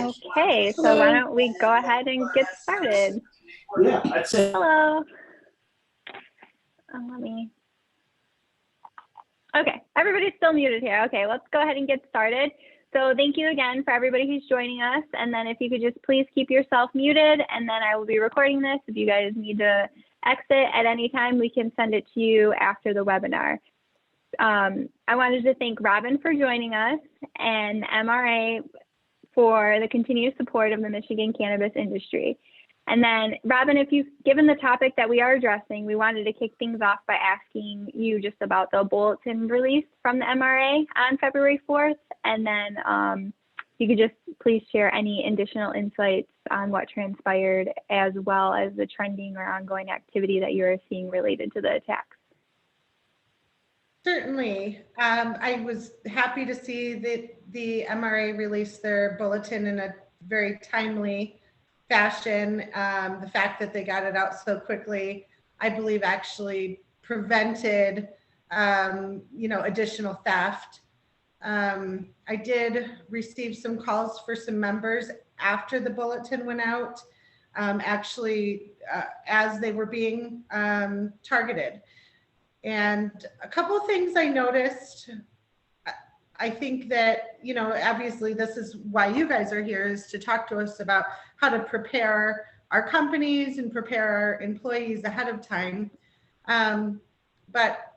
Okay, so why don't we go ahead and get started? Yeah, I'd say. Hello. Okay, everybody's still muted here. Okay, let's go ahead and get started. So thank you again for everybody who's joining us. And then if you could just please keep yourself muted, and then I will be recording this. If you guys need to exit at any time, we can send it to you after the webinar. I wanted to thank Robin for joining us and MRA for the continued support of the Michigan cannabis industry. And then, Robin, if you've given the topic that we are addressing, we wanted to kick things off by asking you just about the bulletin release from the MRA on February 4th. And then you could just please share any additional insights on what transpired, as well as the trending or ongoing activity that you're seeing related to the attacks. Certainly. I was happy to see that the MRA released their bulletin in a very timely fashion. The fact that they got it out so quickly, I believe, actually prevented, additional theft. I did receive some calls for some members after the bulletin went out, as they were being targeted. And a couple of things I noticed. I think that, obviously this is why you guys are here, is to talk to us about how to prepare our companies and prepare our employees ahead of time. But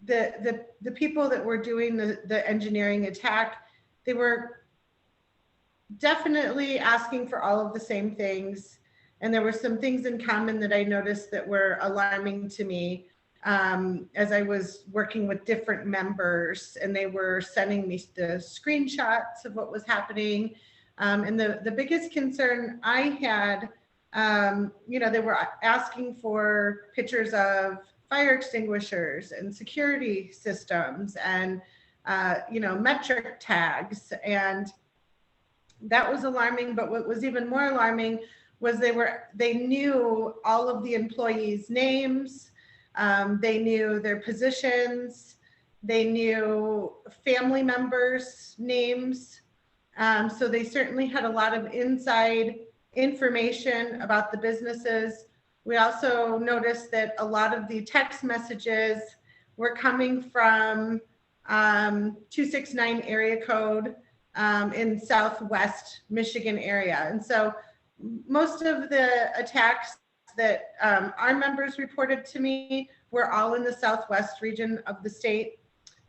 the people that were doing the engineering attack, they were definitely asking for all of the same things. And there were some things in common that I noticed that were alarming to me. As I was working with different members, and they were sending me the screenshots of what was happening. And the biggest concern I had, they were asking for pictures of fire extinguishers and security systems and, metric tags. And that was alarming. But what was even more alarming was they knew all of the employees' names. They knew their positions, they knew family members' names. So they certainly had a lot of inside information about the businesses. We also noticed that a lot of the text messages were coming from 269 area code in Southwest Michigan area. And so most of the attacks that our members reported to me were all in the Southwest region of the state.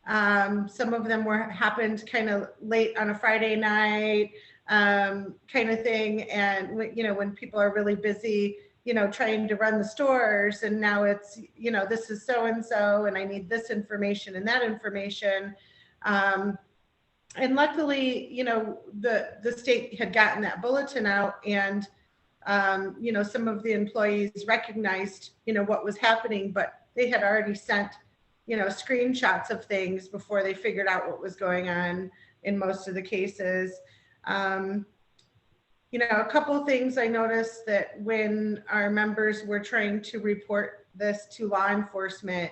Some of them happened kind of late on a Friday night, kind of thing. And when people are really busy, trying to run the stores, and now it's, this is so-and-so, and I need this information and that information. And luckily, the state had gotten that bulletin out, and some of the employees recognized, what was happening, but they had already sent, screenshots of things before they figured out what was going on in most of the cases. A couple of things I noticed, that when our members were trying to report this to law enforcement,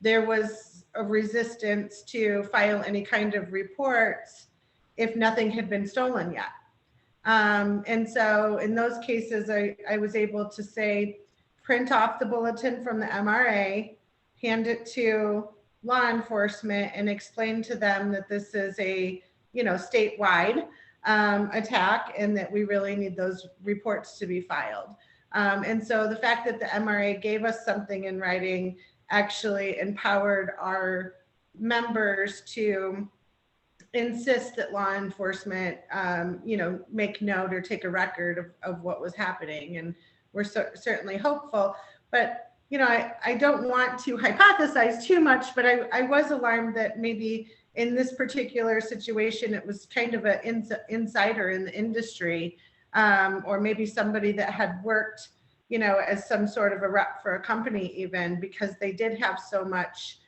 there was a resistance to file any kind of reports if nothing had been stolen yet. And so in those cases, I was able to say, print off the bulletin from the MRA, hand it to law enforcement, and explain to them that this is a, statewide attack, and that we really need those reports to be filed. And so the fact that the MRA gave us something in writing actually empowered our members to insist that law enforcement, make note or take a record of what was happening. And we're certainly hopeful. But, I don't want to hypothesize too much, but I was alarmed that maybe in this particular situation, it was kind of an insider in the industry, or maybe somebody that had worked, as some sort of a rep for a company even, because they did have so much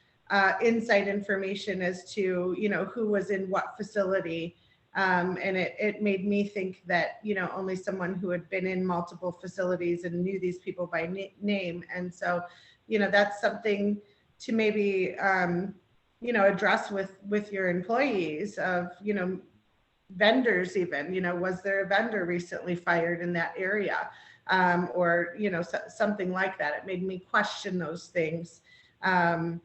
inside information as to, who was in what facility. And it made me think that, only someone who had been in multiple facilities and knew these people by name. And so, that's something to maybe, address with your employees of, vendors even, was there a vendor recently fired in that area? Or, something like that. It made me question those things. And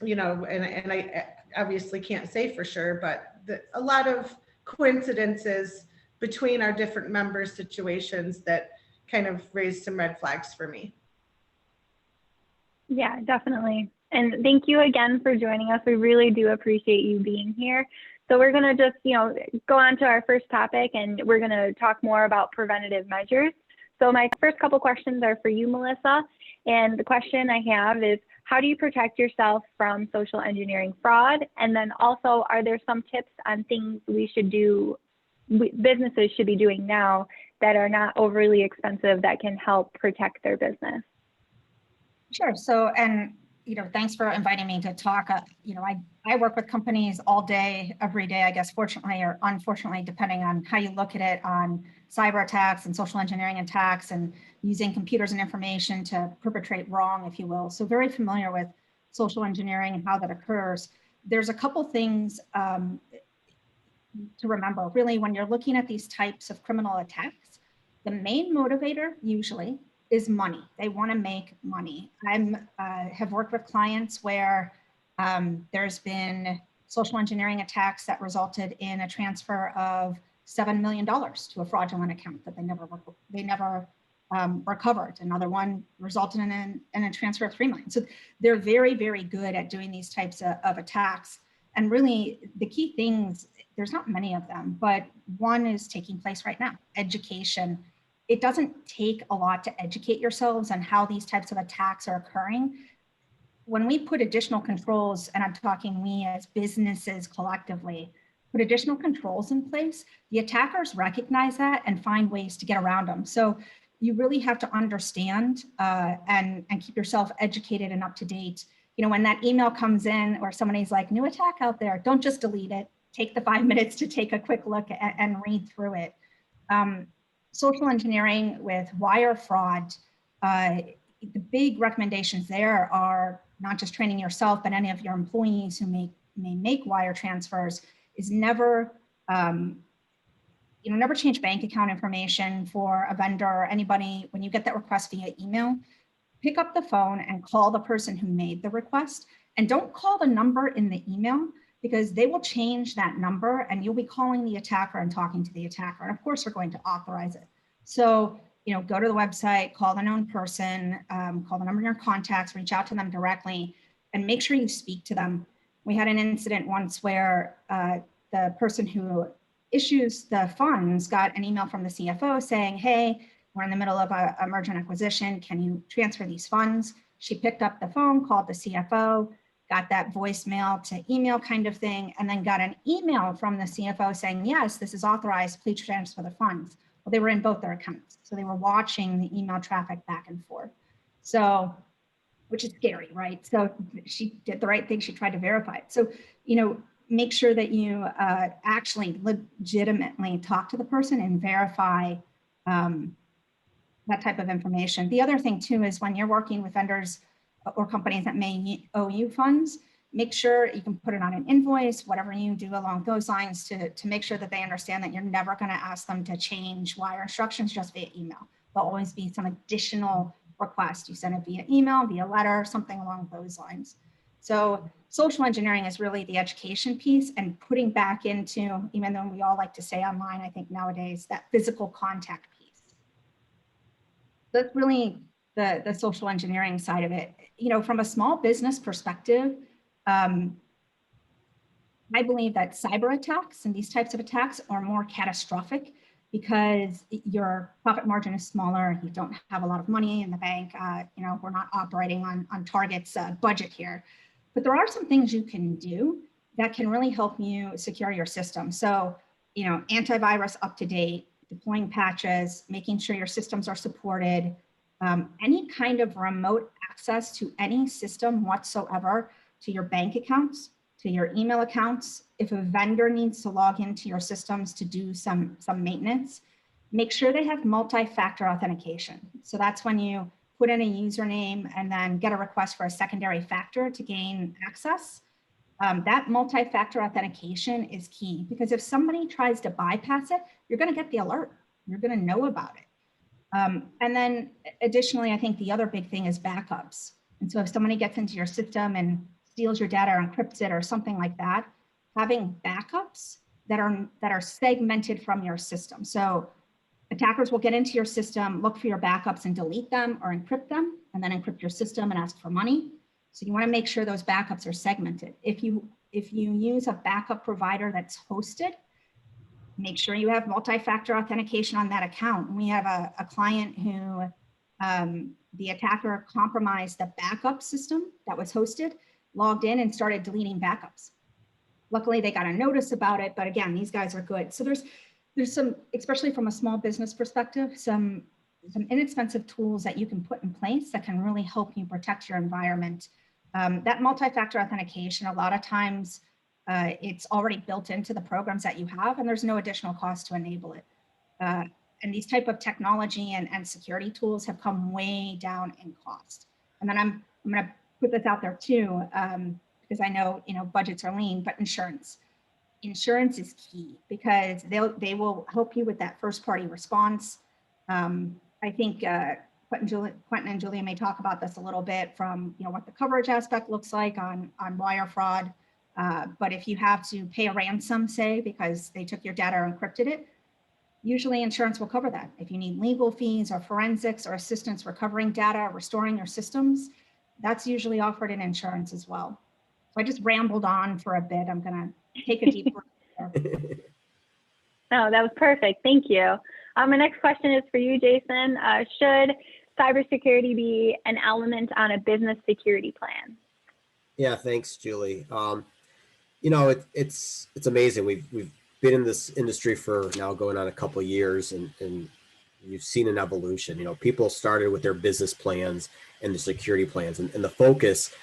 I obviously can't say for sure, but a lot of coincidences between our different member situations that kind of raised some red flags for me. Yeah, definitely. And thank you again for joining us. We really do appreciate you being here. So we're going to just, go on to our first topic, and we're going to talk more about preventative measures. So my first couple questions are for you, Melissa. And the question I have is, how do you protect yourself from social engineering fraud? And then also, are there some tips on things businesses should be doing now that are not overly expensive that can help protect their business? Sure. So, and, thanks for inviting me to talk. I work with companies all day, every day, I guess, fortunately or unfortunately, depending on how you look at it, on cyber attacks and social engineering attacks and using computers and information to perpetrate wrong, if you will. So very familiar with social engineering and how that occurs. There's a couple things to remember. Really, when you're looking at these types of criminal attacks, the main motivator usually is money. They want to make money. I have worked with clients where there's been social engineering attacks that resulted in a transfer of $7 million to a fraudulent account that they never recovered. Another one resulted in a transfer of $3 million. So they're very, very good at doing these types of attacks. And really, the key things, there's not many of them, but one is taking place right now: education. It doesn't take a lot to educate yourselves on how these types of attacks are occurring. When we put additional controls, and I'm talking we as businesses collectively, put additional controls in place, the attackers recognize that and find ways to get around them. So you really have to understand and keep yourself educated and up to date. When that email comes in or somebody's like, new attack out there, don't just delete it. Take the 5 minutes to take a quick look and read through it. Social engineering with wire fraud, the big recommendations there are not just training yourself, but any of your employees who may make wire transfers, is never change bank account information for a vendor or anybody. When you get that request via email, pick up the phone and call the person who made the request, and don't call the number in the email, because they will change that number and you'll be calling the attacker and talking to the attacker. And of course, we're going to authorize it. So, go to the website, call the known person, call the number in your contacts, reach out to them directly, and make sure you speak to them. We had an incident once where the person who issues the funds got an email from the CFO saying, hey, we're in the middle of a merger and acquisition. Can you transfer these funds? She picked up the phone, called the CFO, got that voicemail to email kind of thing, and then got an email from the CFO saying, yes, this is authorized, please transfer the funds. Well, they were in both their accounts. So they were watching the email traffic back and forth. So, which is scary, right? So she did the right thing. She tried to verify it. So, make sure that you actually legitimately talk to the person and verify that type of information. The other thing too is when you're working with vendors or companies that may owe you funds, make sure you can put it on an invoice, whatever you do along those lines to make sure that they understand that you're never going to ask them to change wire instructions just via email. There'll always be some additional request. You send it via email, via letter, something along those lines. So social engineering is really the education piece and putting back into, even though we all like to say online, I think nowadays, that physical contact piece. That's really the social engineering side of it. From a small business perspective, I believe that cyber attacks and these types of attacks are more catastrophic because your profit margin is smaller. You don't have a lot of money in the bank. We're not operating on Target's budget here. But there are some things you can do that can really help you secure your system. So, antivirus up to date, deploying patches, making sure your systems are supported, any kind of remote access to any system whatsoever, to your bank accounts, to your email accounts. If a vendor needs to log into your systems to do some maintenance, make sure they have multi-factor authentication. So that's when you put in a username and then get a request for a secondary factor to gain access. That multi-factor authentication is key, because if somebody tries to bypass it, you're going to get the alert. You're going to know about it. And then additionally, I think the other big thing is backups. And so if somebody gets into your system and steals your data or encrypts it or something like that, having backups that are segmented from your system. So attackers will get into your system, look for your backups and delete them or encrypt them, and then encrypt your system and ask for money. So you want to make sure those backups are segmented. If you use a backup provider that's hosted, make sure you have multi-factor authentication on that account. We have a client who the attacker compromised the backup system that was hosted, logged in and started deleting backups. Luckily, they got a notice about it, but again, these guys are good. So there's some, especially from a small business perspective, some inexpensive tools that you can put in place that can really help you protect your environment. That multi-factor authentication, a lot of times, it's already built into the programs that you have, and there's no additional cost to enable it. And these type of technology and security tools have come way down in cost. And then I'm going to put this out there too, because I know budgets are lean, but insurance is key, because they will help you with that first party response. I think Quentin and Julia may talk about this a little bit from what the coverage aspect looks like on wire fraud. But if you have to pay a ransom, say, because they took your data or encrypted it, usually insurance will cover that. If you need legal fees or forensics or assistance recovering data, restoring your systems, that's usually offered in insurance as well. So I just rambled on for a bit. I'm going to take a deep breath. Oh, that was perfect. Thank you. My next question is for you, Jason. Should cybersecurity be an element on a business security plan? Yeah, thanks, Julie. It's amazing. We've been in this industry for now going on a couple of years, and you've seen an evolution. People started with their business plans and the security plans, and the focus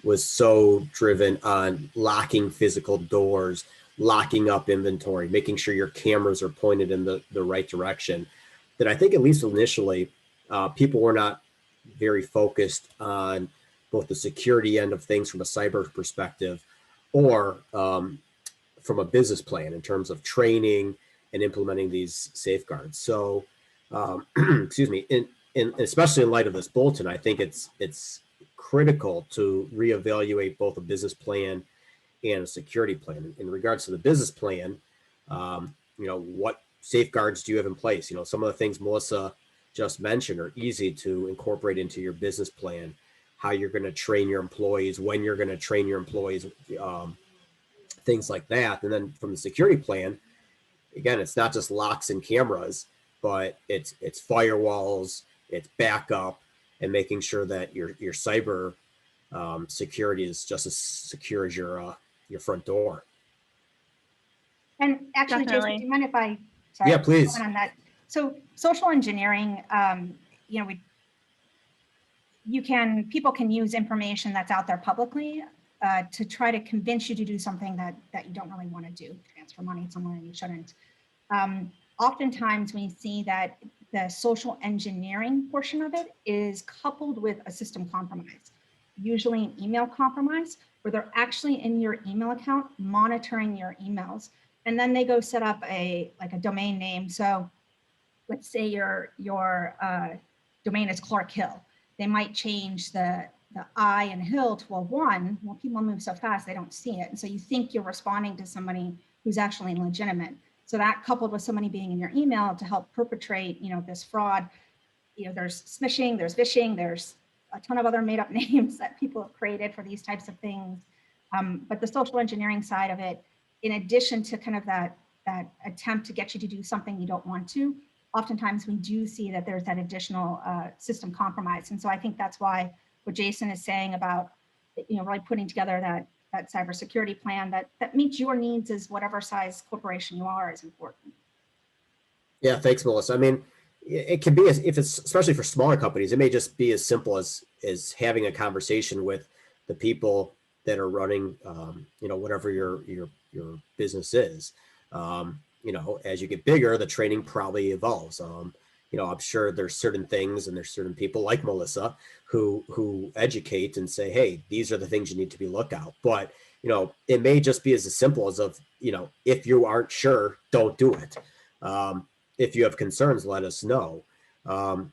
was so driven on locking physical doors, locking up inventory, making sure your cameras are pointed in the right direction, that I think at least initially, people were not very focused on both the security end of things from a cyber perspective, or from a business plan in terms of training and implementing these safeguards. So, excuse me, and especially in light of this bulletin, I think it's critical to reevaluate both a business plan and a security plan. In regards to the business plan, what safeguards do you have in place? Some of the things Melissa just mentioned are easy to incorporate into your business plan. How you're going to train your employees, when you're going to train your employees, things like that. And then from the security plan, again, it's not just locks and cameras, but it's firewalls, it's backup, and making sure that your cyber security is just as secure as your front door. And actually, Definitely. Jason, do you mind if I? Yeah, please. On that. So social engineering, people can use information that's out there publicly to try to convince you to do something that you don't really want to do, transfer money somewhere you shouldn't. Oftentimes we see that the social engineering portion of it is coupled with a system compromise, usually an email compromise, where they're actually in your email account monitoring your emails. And then they go set up a domain name. So let's say your domain is Clark Hill. They might change the I in Hill to a 1. Well, people move so fast, they don't see it. And so you think you're responding to somebody who's actually legitimate. So that, coupled with somebody being in your email to help perpetrate, this fraud, there's smishing, there's phishing, there's a ton of other made up names that people have created for these types of things. But the social engineering side of it, in addition to kind of that attempt to get you to do something you don't want to, oftentimes we do see that there's that additional system compromise. And so I think that's why what Jason is saying about, really putting together that cybersecurity plan that meets your needs as whatever size corporation you are is important. Yeah, thanks, Melissa. I mean, it can be, if it's especially for smaller companies, it may just be as simple as having a conversation with the people that are running, whatever your business is. As you get bigger, the training probably evolves. I'm sure there's certain things and there's certain people like Melissa who educate and say, hey, these are the things you need to be look out. But it may just be as simple as if you aren't sure, don't do it. If you have concerns, let us know. And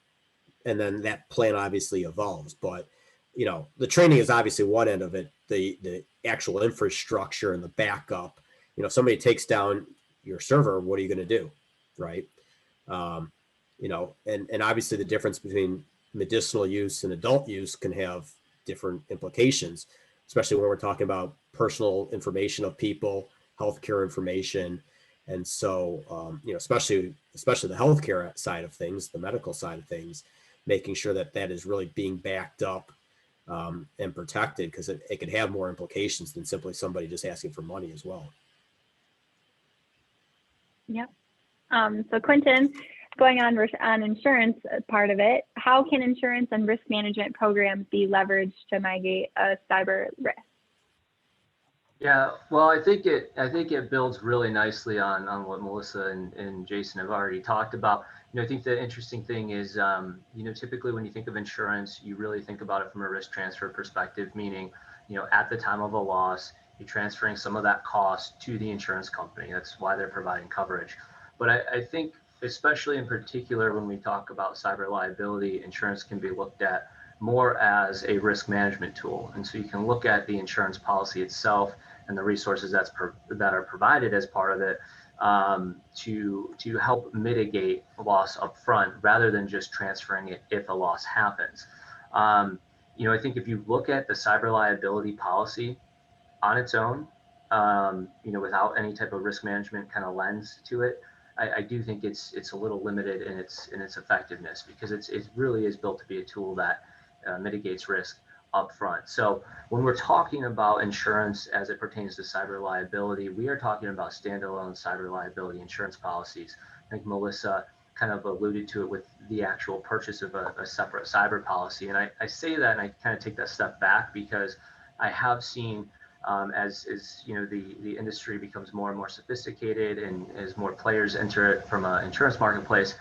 then that plan obviously evolves, but the training is obviously one end of it. The actual infrastructure and the backup, somebody takes down your server, what are you going to do? Right. And obviously the difference between medicinal use and adult use can have different implications, especially when we're talking about personal information of people, healthcare information. And so, especially the healthcare side of things, the medical side of things, making sure that that is really being backed up and protected, because it could have more implications than simply somebody just asking for money as well. Yep. So Quentin, going on insurance part of it, how can insurance and risk management programs be leveraged to mitigate a cyber risk? Yeah, well, I think it builds really nicely on what Melissa and Jason have already talked about. I think the interesting thing is, typically when you think of insurance, you really think about it from a risk transfer perspective, meaning, at the time of a loss, you're transferring some of that cost to the insurance company. That's why they're providing coverage. But I think, especially in particular, when we talk about cyber liability, insurance can be looked at more as a risk management tool. And so you can look at the insurance policy itself and the resources that are provided as part of it to help mitigate loss up front, rather than just transferring it if a loss happens. I think if you look at the cyber liability policy on its own, without any type of risk management kind of lens to it, I do think it's a little limited in its effectiveness, because it really is built to be a tool that mitigates risk up front. So when we're talking about insurance as it pertains to cyber liability, we are talking about standalone cyber liability insurance policies. I think Melissa kind of alluded to it with the actual purchase of a separate cyber policy. And I say that, and I kind of take that step back, because I have seen as the industry becomes more and more sophisticated, and as more players enter it from an insurance marketplace,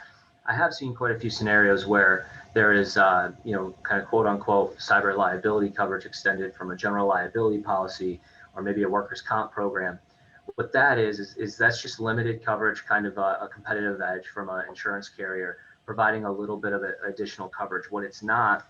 I have seen quite a few scenarios where there is, kind of quote unquote cyber liability coverage extended from a general liability policy, or maybe a workers' comp program. What that is that's just limited coverage, kind of a competitive edge from an insurance carrier, providing a little bit of additional coverage. What it's not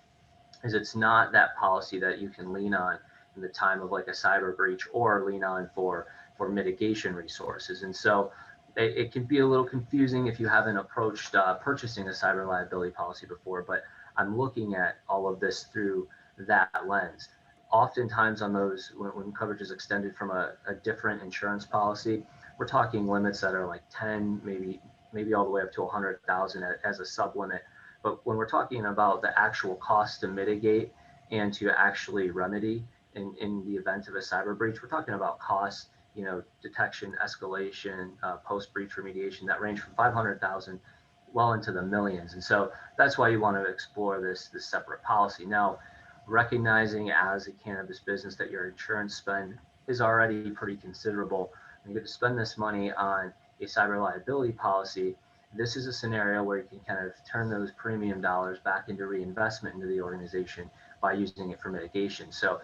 is, it's not that policy that you can lean on in the time of like a cyber breach, or lean on for mitigation resources. And so it can be a little confusing if you haven't approached purchasing a cyber liability policy before, but I'm looking at all of this through that lens. Oftentimes on those, when coverage is extended from a different insurance policy, we're talking limits that are like 10, maybe all the way up to 100,000 as a sub limit. But when we're talking about the actual cost to mitigate and to actually remedy in the event of a cyber breach, we're talking about costs, detection, escalation, post-breach remediation that range from 500,000 well into the millions. And so that's why you want to explore this separate policy. Now, recognizing as a cannabis business that your insurance spend is already pretty considerable, and you get to spend this money on a cyber liability policy, this is a scenario where you can kind of turn those premium dollars back into reinvestment into the organization by using it for mitigation. So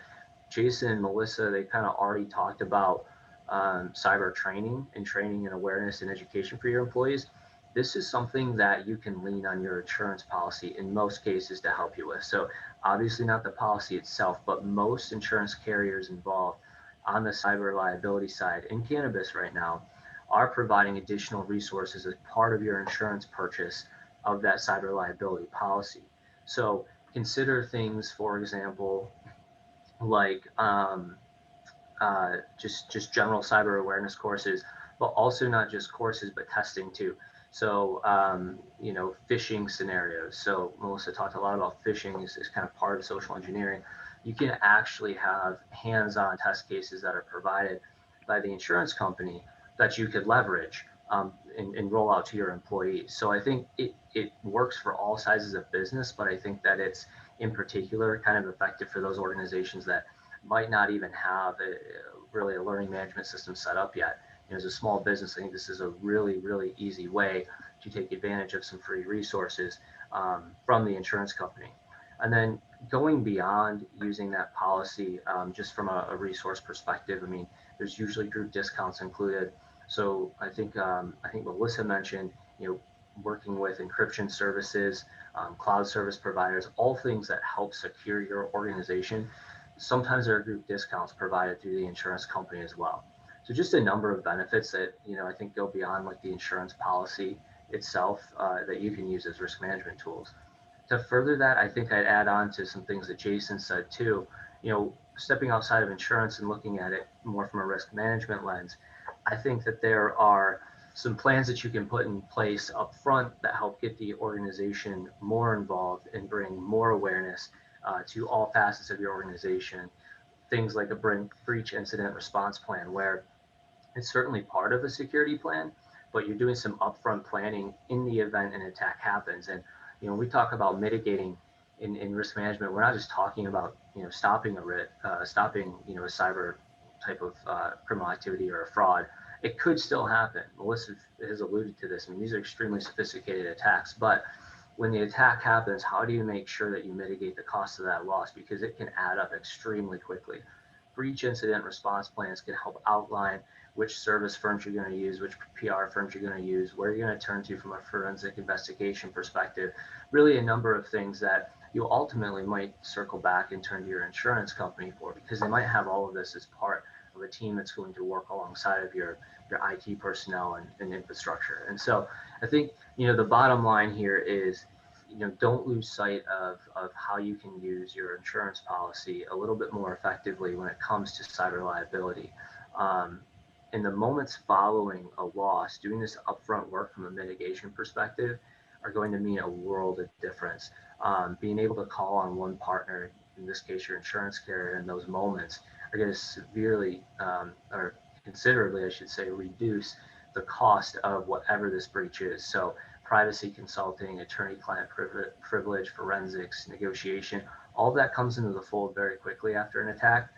Jason and Melissa, they kind of already talked about cyber training and awareness and education for your employees. This is something that you can lean on your insurance policy in most cases to help you with. So obviously not the policy itself, but most insurance carriers involved on the cyber liability side in cannabis right now are providing additional resources as part of your insurance purchase of that cyber liability policy. So consider things, for example, like just general cyber awareness courses, but also not just courses, but testing too. So, phishing scenarios. So Melissa talked a lot about phishing is kind of part of social engineering. You can actually have hands-on test cases that are provided by the insurance company that you could leverage and roll out to your employees. So I think it works for all sizes of business, but I think that it's in particular kind of effective for those organizations that might not even have really a learning management system set up yet. As a small business, I think this is a really, really easy way to take advantage of some free resources from the insurance company. And then Going beyond using that policy, just from a resource perspective, I mean, there's usually group discounts included. So I think Melissa mentioned, working with encryption services, cloud service providers, all things that help secure your organization. Sometimes there are group discounts provided through the insurance company as well. So just a number of benefits that, I think go beyond like the insurance policy itself, that you can use as risk management tools. To further that, I think I'd add on to some things that Jason said too. Stepping outside of insurance and looking at it more from a risk management lens, I think that there are some plans that you can put in place up front that help get the organization more involved and bring more awareness to all facets of your organization. Things like a breach incident response plan, where it's certainly part of a security plan, but you're doing some upfront planning in the event an attack happens. And when we talk about mitigating in risk management, we're not just talking about stopping a cyber type of criminal activity or a fraud. It could still happen. Melissa has alluded to this. I mean, these are extremely sophisticated attacks, but when the attack happens, how do you make sure that you mitigate the cost of that loss? Because it can add up extremely quickly. Breach incident response plans can help outline which service firms you're going to use, which PR firms you're going to use, where you're going to turn to from a forensic investigation perspective. Really a number of things that you ultimately might circle back and turn to your insurance company for, because they might have all of this as part of a team that's going to work alongside of your IT personnel and infrastructure. And so I think, the bottom line here is, don't lose sight of how you can use your insurance policy a little bit more effectively when it comes to cyber liability. In the moments following a loss, doing this upfront work from a mitigation perspective are going to mean a world of difference. Being able to call on one partner, in this case your insurance carrier, in those moments are going to severely or considerably, I should say, reduce the cost of whatever this breach is. So privacy consulting, attorney-client privilege, forensics, negotiation, all that comes into the fold very quickly after an attack.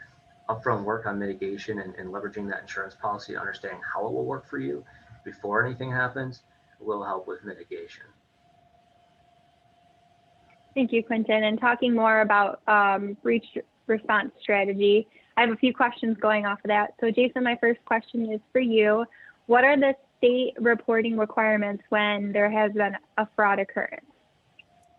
Upfront work on mitigation and leveraging that insurance policy, understanding how it will work for you before anything happens, will help with mitigation. Thank you, Quentin. And talking more about breach response strategy, I have a few questions going off of that. So Jason, my first question is for you. What are the state reporting requirements when there has been a fraud occurrence?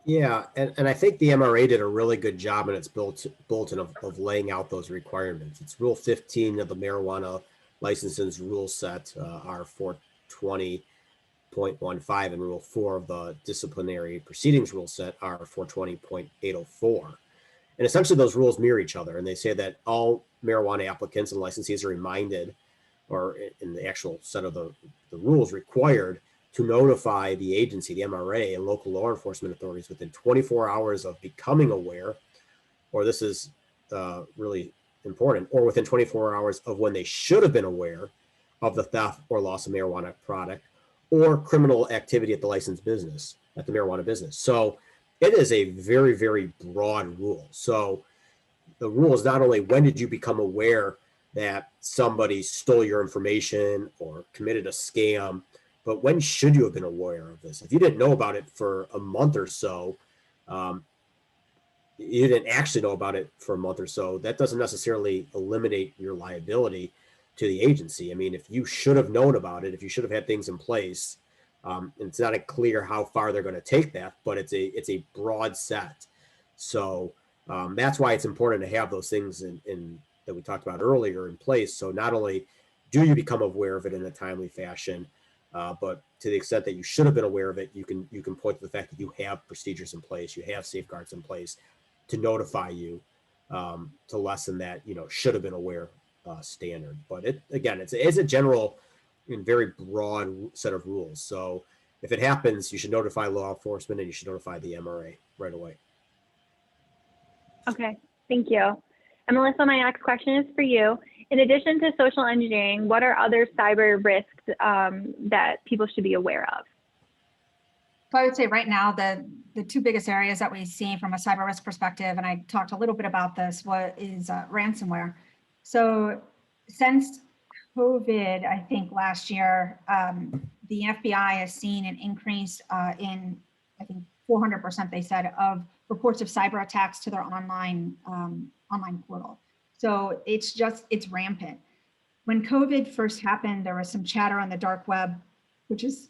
Yeah, and I think the MRA did a really good job in its bulletin of laying out those requirements. It's Rule 15 of the marijuana licenses rule set, R 420.15, and Rule 4 of the disciplinary proceedings rule set, R 420.804. And essentially those rules mirror each other, and they say that all marijuana applicants and licensees are reminded, or in the actual set of the rules, required to notify the agency, the MRA, and local law enforcement authorities within 24 hours of becoming aware, or this is really important, or within 24 hours of when they should have been aware of the theft or loss of marijuana product or criminal activity at the licensed business, at the marijuana business. So it is a very, very broad rule. So the rule is not only when did you become aware that somebody stole your information or committed a scam, but when should you have been aware of this? If you didn't know about it for a month or so, you didn't actually know about it for a month or so, that doesn't necessarily eliminate your liability to the agency. I mean, if you should have known about it, if you should have had things in place, and it's not clear how far they're going to take that, but it's a broad set. So that's why it's important to have those things in that we talked about earlier in place. So not only do you become aware of it in a timely fashion, but to the extent that you should have been aware of it, you can point to the fact that you have procedures in place, you have safeguards in place to notify you, to lessen that should have been aware standard. But it's a general and very broad set of rules. So if it happens, you should notify law enforcement and you should notify the MRA right away. Okay, thank you. And Melissa, my next question is for you. In addition to social engineering, what are other cyber risks that people should be aware of? So I would say right now, the two biggest areas that we see from a cyber risk perspective, and I talked a little bit about this, what is ransomware. So since COVID, I think last year, the FBI has seen an increase in, I think 400% they said, of reports of cyber attacks to their online portal. So it's rampant. When COVID first happened, there was some chatter on the dark web, which is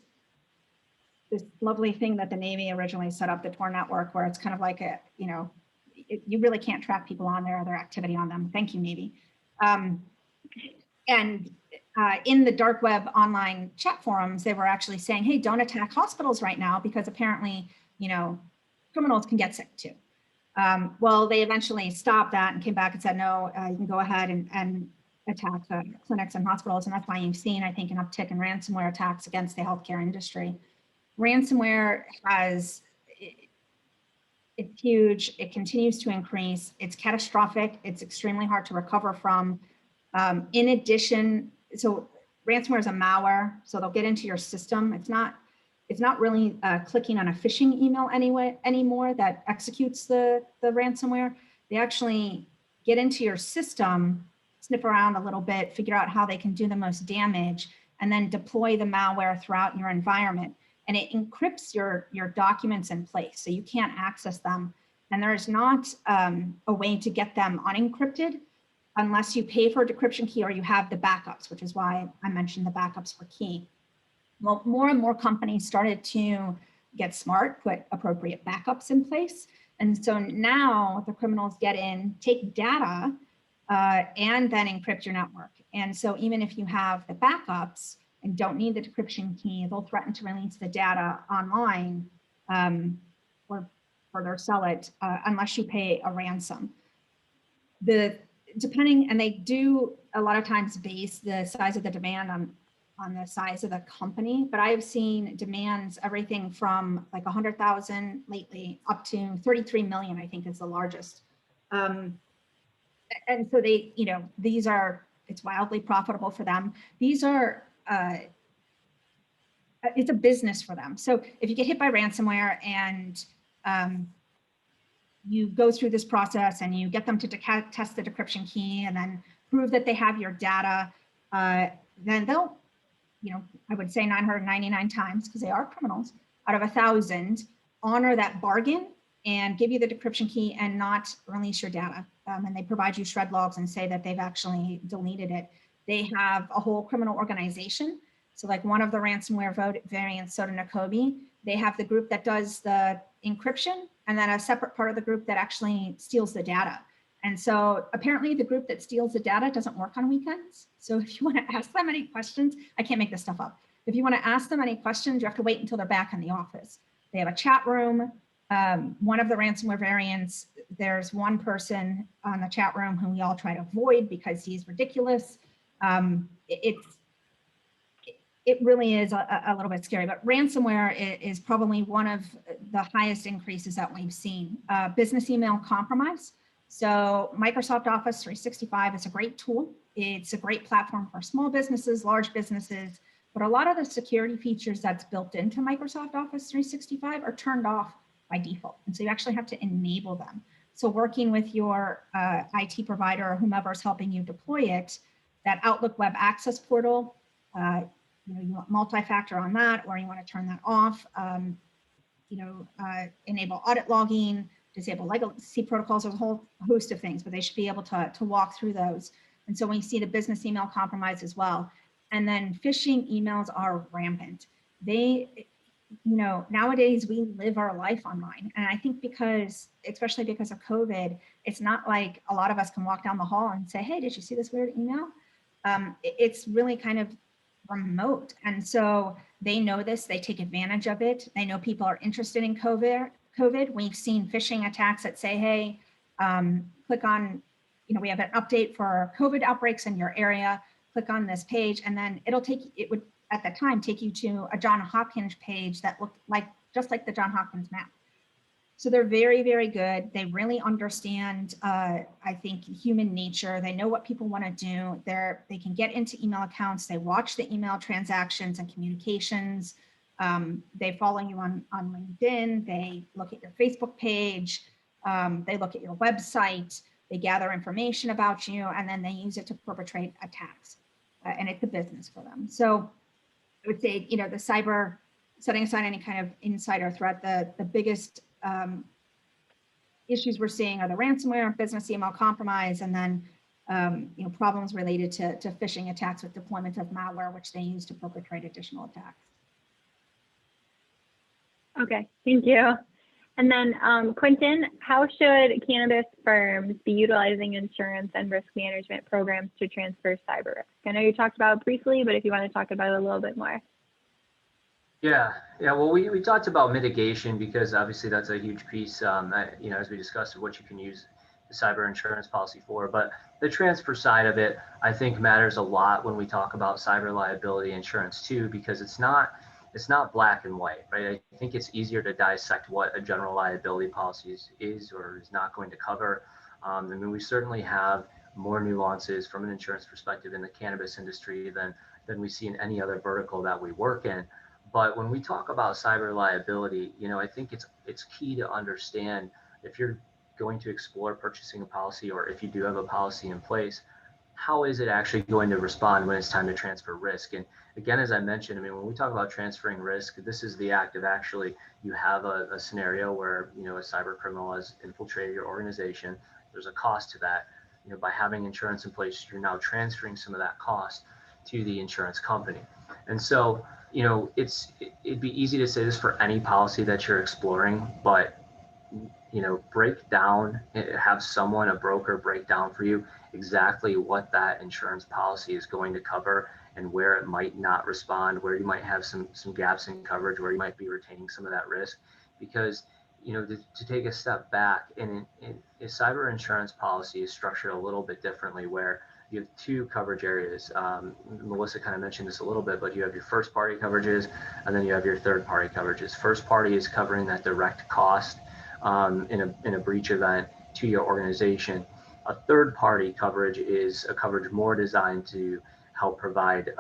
this lovely thing that the Navy originally set up, the Tor network, where it's kind of like a, you really can't track people on there or their activity on them. Thank you, Navy. And in the dark web online chat forums, they were actually saying, hey, don't attack hospitals right now because apparently, criminals can get sick too. Well, they eventually stopped that and came back and said, no, you can go ahead and attack clinics and hospitals. And that's why you've seen, I think, an uptick in ransomware attacks against the healthcare industry. Ransomware it's huge. It continues to increase. It's catastrophic. It's extremely hard to recover from. In addition, so ransomware is a malware, so they'll get into your system. It's not really clicking on a phishing email anymore that executes the ransomware. They actually get into your system, sniff around a little bit, figure out how they can do the most damage, and then deploy the malware throughout your environment. And it encrypts your documents in place, so you can't access them. And there's not a way to get them unencrypted unless you pay for a decryption key or you have the backups, which is why I mentioned the backups were key. Well, more and more companies started to get smart, put appropriate backups in place. And so now the criminals get in, take data, and then encrypt your network. And so even if you have the backups and don't need the decryption key, they'll threaten to release the data online or further sell it unless you pay a ransom. And they do a lot of times base the size of the demand on the size of the company, but I've seen demands everything from like 100,000 lately up to 33 million, I think is the largest. And so it's wildly profitable for them. These are, it's a business for them. So if you get hit by ransomware and you go through this process and you get them to test the decryption key and then prove that they have your data, then they'll, I would say 999 times, because they are criminals, out of 1,000, honor that bargain and give you the decryption key and not release your data. And they provide you shred logs and say that they've actually deleted it. They have a whole criminal organization. So like one of the ransomware variants, Soda they have the group that does the encryption and then a separate part of the group that actually steals the data. And so apparently the group that steals the data doesn't work on weekends. So if you want to ask them any questions, I can't make this stuff up. If you want to ask them any questions, you have to wait until they're back in the office. They have a chat room. One of the ransomware variants, there's one person on the chat room who we all try to avoid because he's ridiculous. It really is a little bit scary, but ransomware is probably one of the highest increases that we've seen. Business email compromise. So Microsoft Office 365 is a great tool. It's a great platform for small businesses, large businesses, but a lot of the security features that's built into Microsoft Office 365 are turned off by default. And so you actually have to enable them. So working with your IT provider or whomever's helping you deploy it, that Outlook Web Access Portal, you want multi-factor on that, or you want to turn that off, enable audit logging, disable legacy protocols. There's a whole host of things, but they should be able to walk through those. And so we see the business email compromise as well. And then phishing emails are rampant. Nowadays we live our life online. And I think especially because of COVID, it's not like a lot of us can walk down the hall and say, hey, did you see this weird email? It's really kind of remote. And so they know this, they take advantage of it. They know people are interested in COVID. We've seen phishing attacks that say, hey, click on, we have an update for COVID outbreaks in your area, click on this page, and then it would at the time take you to a Johns Hopkins page that looked just like the Johns Hopkins map. So they're very, very good. They really understand, I think, human nature. They know what people want to do. They can get into email accounts. They watch the email transactions and communications. They follow you on LinkedIn. They look at your Facebook page. They look at your website. They gather information about you, and then they use it to perpetrate attacks. And it's a business for them. So I would say, the cyber, setting aside any kind of insider threat, the biggest issues we're seeing are the ransomware, business email compromise, and then problems related to phishing attacks with deployment of malware, which they use to perpetrate additional attacks. Okay, thank you. And then Quentin, how should cannabis firms be utilizing insurance and risk management programs to transfer cyber risk? I know you talked about it briefly, but if you want to talk about it a little bit more. Yeah. Well, we talked about mitigation because obviously that's a huge piece, as we discussed, of what you can use the cyber insurance policy for. But the transfer side of it, I think, matters a lot when we talk about cyber liability insurance too, because it's not black and white, right? I think it's easier to dissect what a general liability policy is or is not going to cover. I mean, we certainly have more nuances from an insurance perspective in the cannabis industry than we see in any other vertical that we work in. But when we talk about cyber liability, I think it's key to understand if you're going to explore purchasing a policy, or if you do have a policy in place, how is it actually going to respond when it's time to transfer risk? And again, as I mentioned, I mean, when we talk about transferring risk, this is the act of actually you have a scenario where, a cyber criminal has infiltrated your organization. There's a cost to that. By having insurance in place, you're now transferring some of that cost to the insurance company. And so, it'd be easy to say this for any policy that you're exploring, but break down, have a broker break down for you exactly what that insurance policy is going to cover and where it might not respond, where you might have some gaps in coverage, where you might be retaining some of that risk. Because, to take a step back, and a cyber insurance policy is structured a little bit differently, where you have two coverage areas. Melissa kind of mentioned this a little bit, but you have your first party coverages, and then you have your third party coverages. First party is covering that direct cost in a breach event to your organization. A third party coverage is a coverage more designed to help provide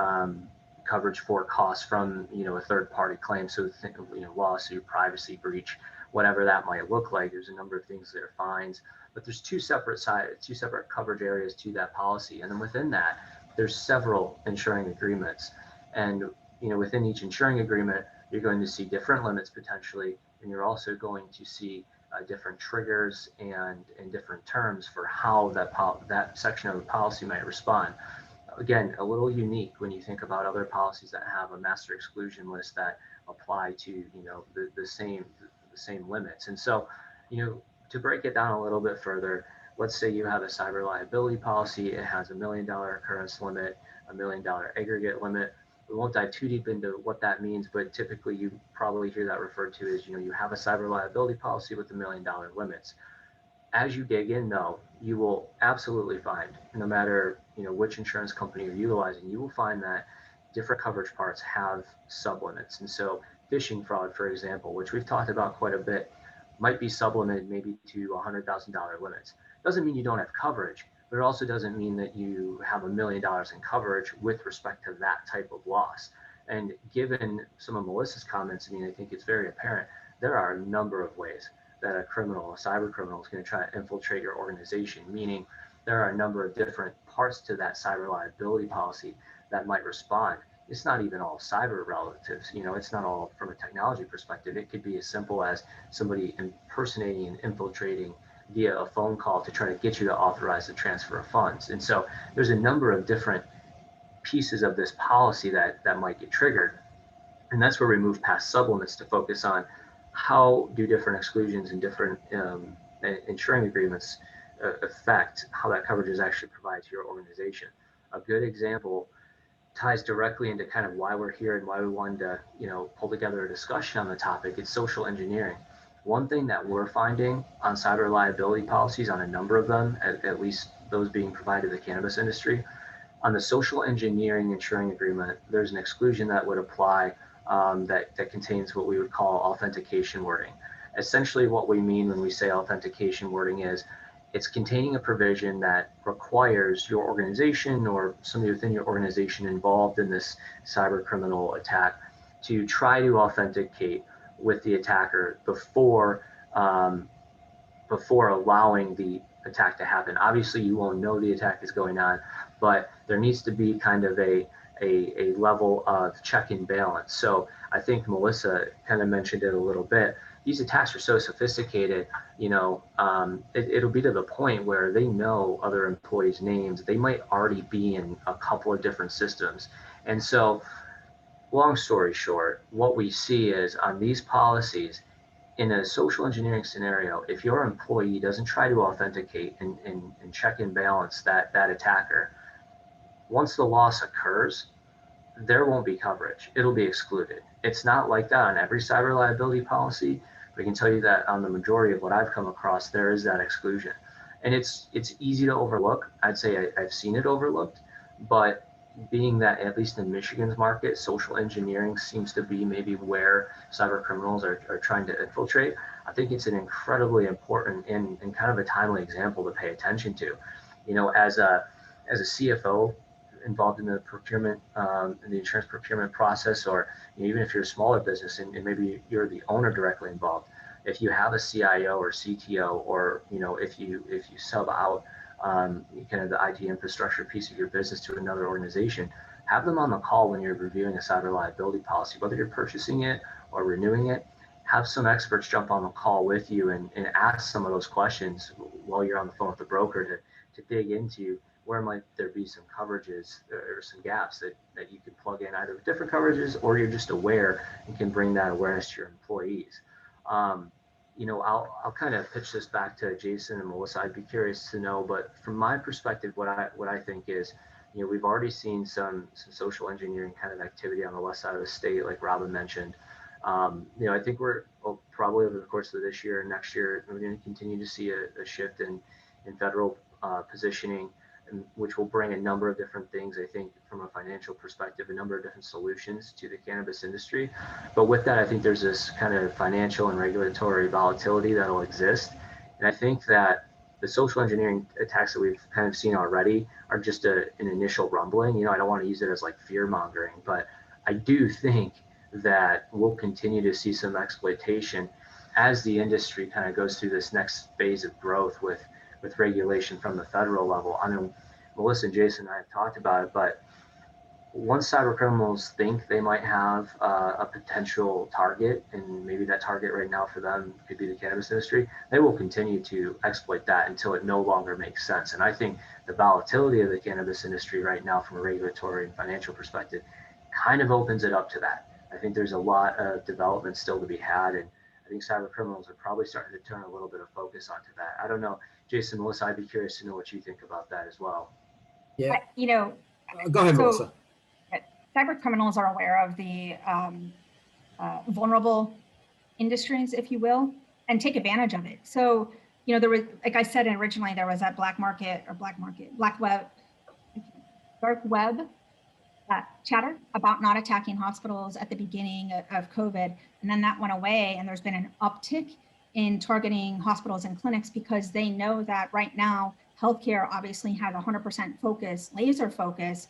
coverage for costs from a third party claim. So think of lawsuit, privacy breach, whatever that might look like. There's a number of things that are fines, but there's two separate coverage areas to that policy. And then within that, there's several insuring agreements. And within each insuring agreement, you're going to see different limits potentially, and you're also going to see different triggers and different terms for how that section of the policy might respond. Again, a little unique when you think about other policies that have a master exclusion list that apply to the same limits. And so, to break it down a little bit further, let's say you have a cyber liability policy. It has $1 million occurrence limit, $1 million aggregate limit. We won't dive too deep into what that means, but typically you probably hear that referred to as, you have a cyber liability policy with $1 million limits. As you dig in, though, you will absolutely find, no matter which insurance company you're utilizing, you will find that different coverage parts have sublimits. And so phishing fraud, for example, which we've talked about quite a bit, might be sublimited maybe to $100,000 limits. Doesn't mean you don't have coverage, but it also doesn't mean that you have $1 million in coverage with respect to that type of loss. And given some of Melissa's comments, I think it's very apparent there are a number of ways that a cyber criminal is going to try to infiltrate your organization, meaning there are a number of different parts to that cyber liability policy that might respond. It's not even all cyber relatives, it's not all from a technology perspective. It could be as simple as somebody impersonating and infiltrating via a phone call to try to get you to authorize the transfer of funds. And so there's a number of different pieces of this policy that might get triggered. And that's where we move past sublimits to focus on how do different exclusions and different insuring agreements affect how that coverage is actually provided to your organization. A good example ties directly into kind of why we're here and why we wanted to, pull together a discussion on the topic. It's social engineering. One thing that we're finding on cyber liability policies, on a number of them, at least those being provided to the cannabis industry, on the social engineering insuring agreement, there's an exclusion that would apply that contains what we would call authentication wording. Essentially, what we mean when we say authentication wording is it's containing a provision that requires your organization or somebody within your organization involved in this cyber criminal attack to try to authenticate with the attacker before allowing the attack to happen. Obviously, you won't know the attack is going on, but there needs to be kind of a level of check and balance. So I think Melissa kind of mentioned it a little bit. these attacks are so sophisticated, it'll be to the point where they know other employees' names. They might already be in a couple of different systems. And so, long story short, what we see is on these policies, in a social engineering scenario, if your employee doesn't try to authenticate and check and balance that attacker, once the loss occurs, there won't be coverage. It'll be excluded. It's not like that on every cyber liability policy, but I can tell you that on the majority of what I've come across, there is that exclusion. And it's easy to overlook. I'd say I've seen it overlooked, but being that at least in Michigan's market, social engineering seems to be maybe where cyber criminals are trying to infiltrate. I think it's an incredibly important and kind of a timely example to pay attention to. As a CFO involved in the procurement, in the insurance procurement process, or even if you're a smaller business and maybe you're the owner directly involved, if you have a CIO or CTO, or if you sub out kind of the IT infrastructure piece of your business to another organization, have them on the call when you're reviewing a cyber liability policy, whether you're purchasing it or renewing it. Have some experts jump on the call with you and ask some of those questions while you're on the phone with the broker to dig into where might there be some coverages or some gaps that you can plug in, either with different coverages, or you're just aware and can bring that awareness to your employees. I'll kind of pitch this back to Jason and Melissa. I'd be curious to know, but from my perspective, what I think is, we've already seen some social engineering kind of activity on the west side of the state, like Robin mentioned. I think we're probably over the course of this year and next year, we're going to continue to see a shift in federal positioning, which will bring a number of different things, I think, from a financial perspective, a number of different solutions to the cannabis industry. But with that, I think there's this kind of financial and regulatory volatility that'll exist. And I think that the social engineering attacks that we've kind of seen already are just an initial rumbling. I don't want to use it as like fear mongering, but I do think that we'll continue to see some exploitation as the industry kind of goes through this next phase of growth with regulation from the federal level. I know Melissa and Jason and I have talked about it, but once cyber criminals think they might have a potential target, and maybe that target right now for them could be the cannabis industry, they will continue to exploit that until it no longer makes sense. And I think the volatility of the cannabis industry right now from a regulatory and financial perspective kind of opens it up to that. I think there's a lot of development still to be had, and I think cyber criminals are probably starting to turn a little bit of focus onto that. I don't know, Jason, Melissa, I'd be curious to know what you think about that as well. Yeah. Go ahead, Melissa. Cyber criminals are aware of the vulnerable industries, if you will, and take advantage of it. So, there was, like I said originally, there was that dark web chatter about not attacking hospitals at the beginning of COVID. And then that went away, and there's been an uptick in targeting hospitals and clinics because they know that right now, healthcare obviously has 100% focus, laser focus,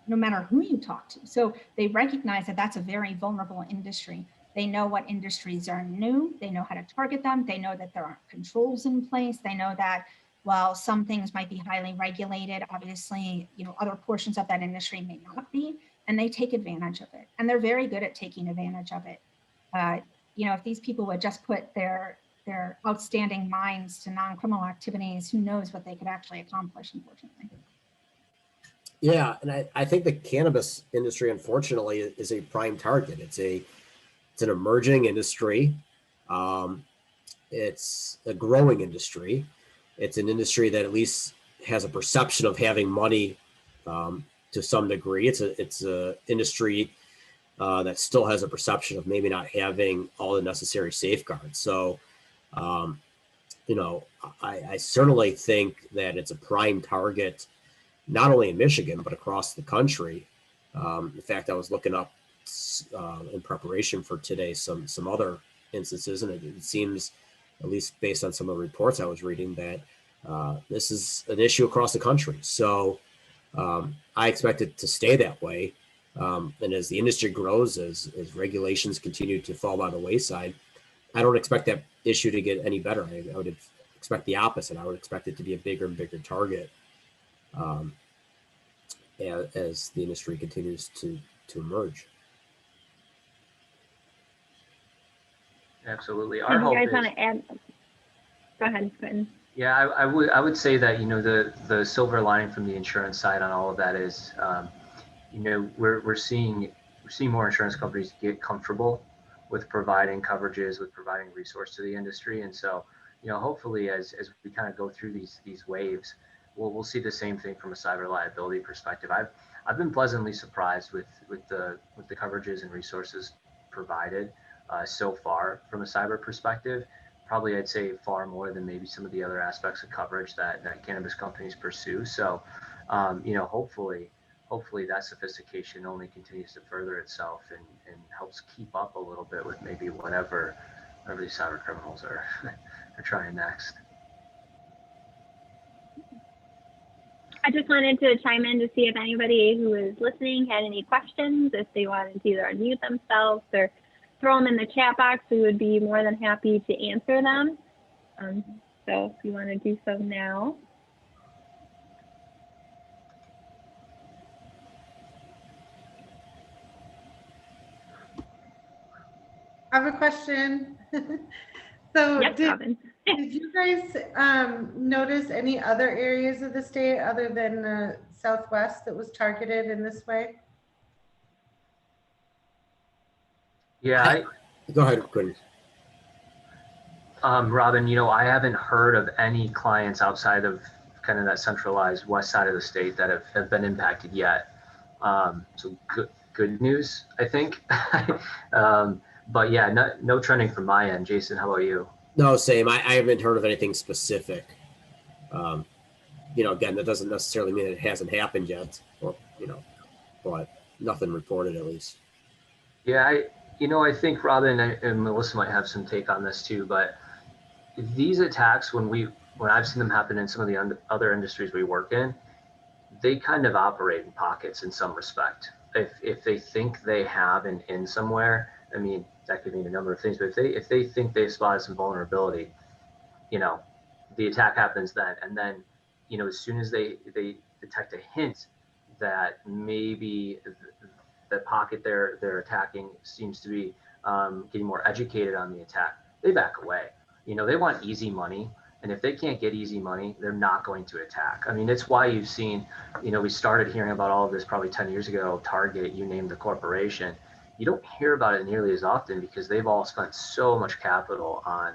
no matter who you talk to. So they recognize that that's a very vulnerable industry. They know what industries are new. They know how to target them. They know that there aren't controls in place. They know that while some things might be highly regulated, obviously, other portions of that industry may not be, and they take advantage of it. And they're very good at taking advantage of it. If these people would just put their outstanding minds to non-criminal activities, who knows what they could actually accomplish, unfortunately. Yeah, and I think the cannabis industry, unfortunately, is a prime target. It's an emerging industry. It's a growing industry. It's an industry that at least has a perception of having money to some degree. It's a industry that still has a perception of maybe not having all the necessary safeguards. So, I certainly think that it's a prime target, not only in Michigan, but across the country. In fact, I was looking up in preparation for today some other instances, and it seems, at least based on some of the reports I was reading, that this is an issue across the country. So I expect it to stay that way. And as the industry grows, as regulations continue to fall by the wayside, I don't expect that issue to get any better. I would expect the opposite. I would expect it to be a bigger and bigger target as the industry continues to emerge. Absolutely. If Our you hope guys is, want to add, go ahead, Quentin. yeah, I would say that, the silver lining from the insurance side on all of that is, we're seeing more insurance companies get comfortable with providing coverages, with providing resource to the industry. And so, hopefully as we kind of go through these waves, we'll see the same thing from a cyber liability perspective. I've been pleasantly surprised with the coverages and resources provided so far from a cyber perspective. Probably I'd say far more than maybe some of the other aspects of coverage that cannabis companies pursue. So, hopefully that sophistication only continues to further itself and helps keep up a little bit with maybe whatever these cyber criminals are are trying next. I just wanted to chime in to see if anybody who was listening had any questions, if they wanted to either unmute themselves or throw them in the chat box. We would be more than happy to answer them. So if you want to do so now. I have a question. So Yes, Robin. did you guys notice any other areas of the state other than the Southwest that was targeted in this way? Yeah, Go ahead, Quinn. Robin, I haven't heard of any clients outside of kind of that centralized west side of the state that have been impacted yet. So good news, I think. But yeah, no trending from my end. Jason, how about you? No, same. I haven't heard of anything specific. Again, that doesn't necessarily mean it hasn't happened yet, or but nothing reported at least. Yeah, I think Robin and Melissa might have some take on this too, but these attacks, when I've seen them happen in some of the other industries we work in, they kind of operate in pockets in some respect. If they think they have an in somewhere, I mean, that could mean a number of things, but if they think they've spotted some vulnerability, the attack happens then. And then, as soon as they detect a hint that maybe the pocket they're attacking seems to be getting more educated on the attack, they back away. They want easy money. And if they can't get easy money, they're not going to attack. I mean, it's why you've seen, we started hearing about all of this probably 10 years ago, Target, you name the corporation. You don't hear about it nearly as often because they've all spent so much capital on,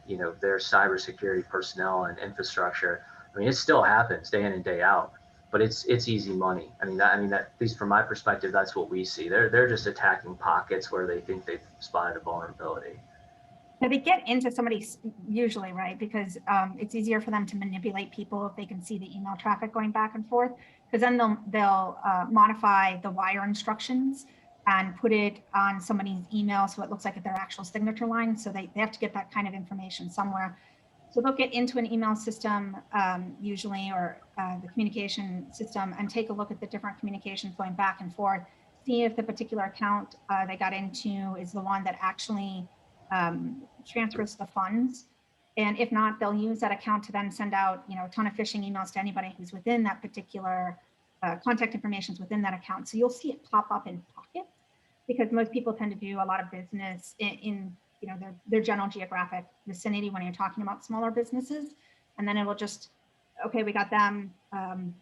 their cybersecurity personnel and infrastructure. I mean, it still happens day in and day out, but it's easy money. I mean, that at least from my perspective, that's what we see. They're just attacking pockets where they think they've spotted a vulnerability. Now they get into somebody's usually, right? Because it's easier for them to manipulate people if they can see the email traffic going back and forth, because then they'll modify the wire instructions and put it on somebody's email so it looks like their actual signature line. So they have to get that kind of information somewhere. So they'll get into an email system usually, or the communication system, and take a look at the different communications going back and forth, see if the particular account they got into is the one that actually transfers the funds. And if not, they'll use that account to then send out, a ton of phishing emails to anybody who's within that particular contact information within that account. So you'll see it pop up in pockets because most people tend to do a lot of business in their general geographic vicinity when you're talking about smaller businesses. And then it will just, okay, we got them.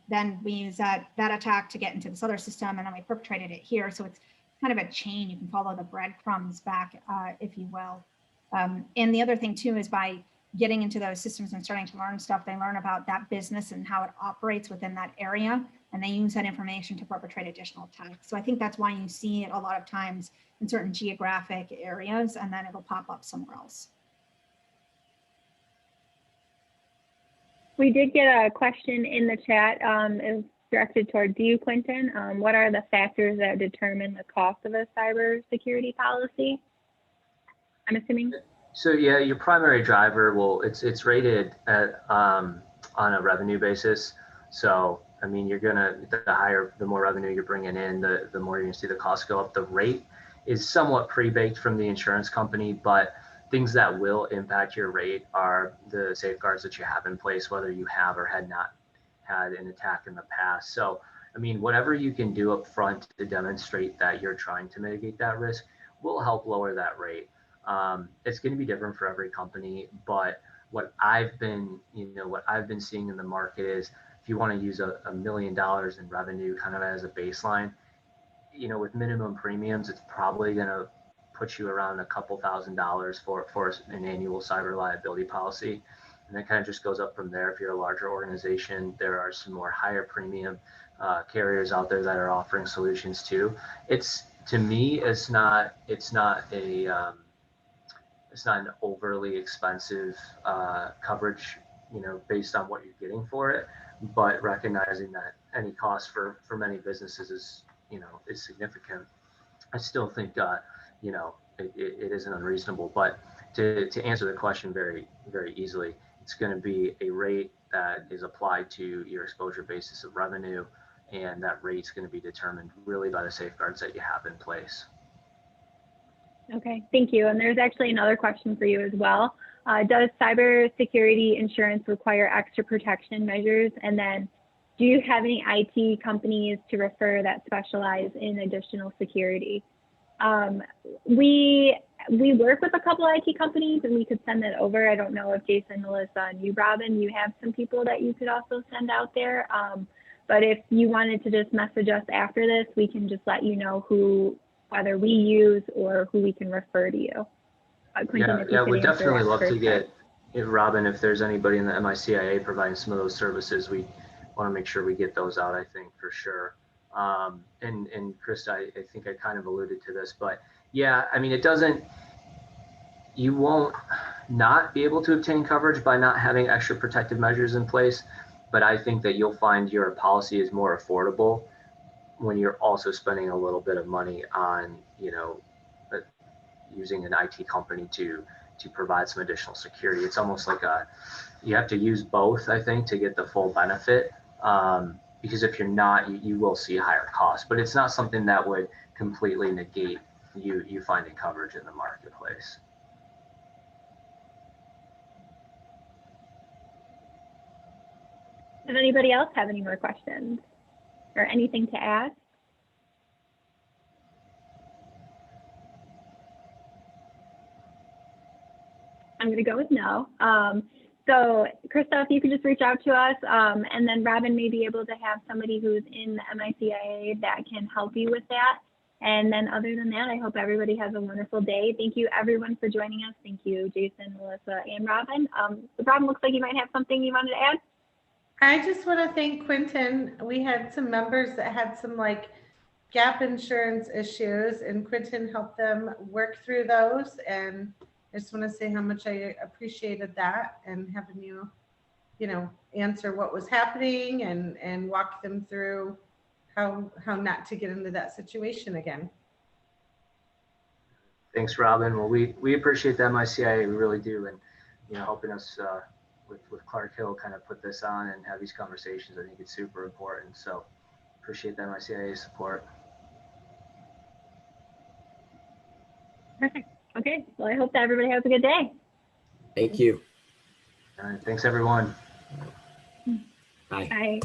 Then we use that attack to get into this other system, and then we perpetrated it here. So it's kind of a chain. You can follow the breadcrumbs back, if you will. And the other thing too is by getting into those systems and starting to learn stuff, they learn about that business and how it operates within that area, and they use that information to perpetrate additional attacks. So I think that's why you see it a lot of times in certain geographic areas, and then it'll pop up somewhere else. We did get a question in the chat. It's directed towards you, Quentin. What are the factors that determine the cost of a cybersecurity policy? I'm assuming. So yeah, your primary driver it's rated at on a revenue basis. So I mean, the more revenue you're bringing in, the more you're gonna see the cost go up. The rate is somewhat pre-baked from the insurance company, but things that will impact your rate are the safeguards that you have in place, whether you have or had not had an attack in the past. So I mean, whatever you can do up front to demonstrate that you're trying to mitigate that risk will help lower that rate. It's going to be different for every company, but what I've been seeing in the market is if you want to use $1 million in revenue kind of as a baseline, with minimum premiums, it's probably going to put you around a couple $1,000s for an annual cyber liability policy. And that kind of just goes up from there. If you're a larger organization, there are some more higher premium carriers out there that are offering solutions too. To me, it's not an overly expensive coverage, based on what you're getting for it, but recognizing that any cost for many businesses is significant. I still think, it isn't unreasonable, but to answer the question very, very easily, it's going to be a rate that is applied to your exposure basis of revenue, and that rate's going to be determined really by the safeguards that you have in place. Okay, thank you. And there's actually another question for you as well. Does cybersecurity insurance require extra protection measures? And then do you have any IT companies to refer that specialize in additional security? We work with a couple of IT companies, and we could send that over. I don't know if Jason, Melissa, and you, Robin, you have some people that you could also send out there. But if you wanted to just message us after this, we can just let you know whether we use or who we can refer to you. Quentin, we'd definitely love to get, Robin, if there's anybody in the MICIA providing some of those services, we want to make sure we get those out, I think, for sure. And Chris, I think I kind of alluded to this, but yeah, I mean, you won't not be able to obtain coverage by not having extra protective measures in place, but I think that you'll find your policy is more affordable when you're also spending a little bit of money on, using an IT company to provide some additional security. It's almost like you have to use both, I think, to get the full benefit. Because if you're not, you will see higher costs, but it's not something that would completely negate you finding coverage in the marketplace. Does anybody else have any more questions or anything to add? I'm going to go with no. So Krista, if you could just reach out to us, and then Robin may be able to have somebody who's in the MICIA that can help you with that. And then other than that, I hope everybody has a wonderful day. Thank you everyone for joining us. Thank you, Jason, Melissa, and Robin. Robin, looks like you might have something you wanted to add. I just want to thank Quentin. We had some members that had some gap insurance issues, and Quentin helped them work through those. And I just want to say how much I appreciated that, and having you, answer what was happening and walk them through how not to get into that situation again. Thanks, Robin. Well, we appreciate the MICIA, we really do, and helping us with Clark Hill kind of put this on and have these conversations. I think it's super important. So appreciate the MICIA support. Perfect. Okay. Well, I hope that everybody has a good day. Thank you. All right. Thanks, everyone. Bye. Bye.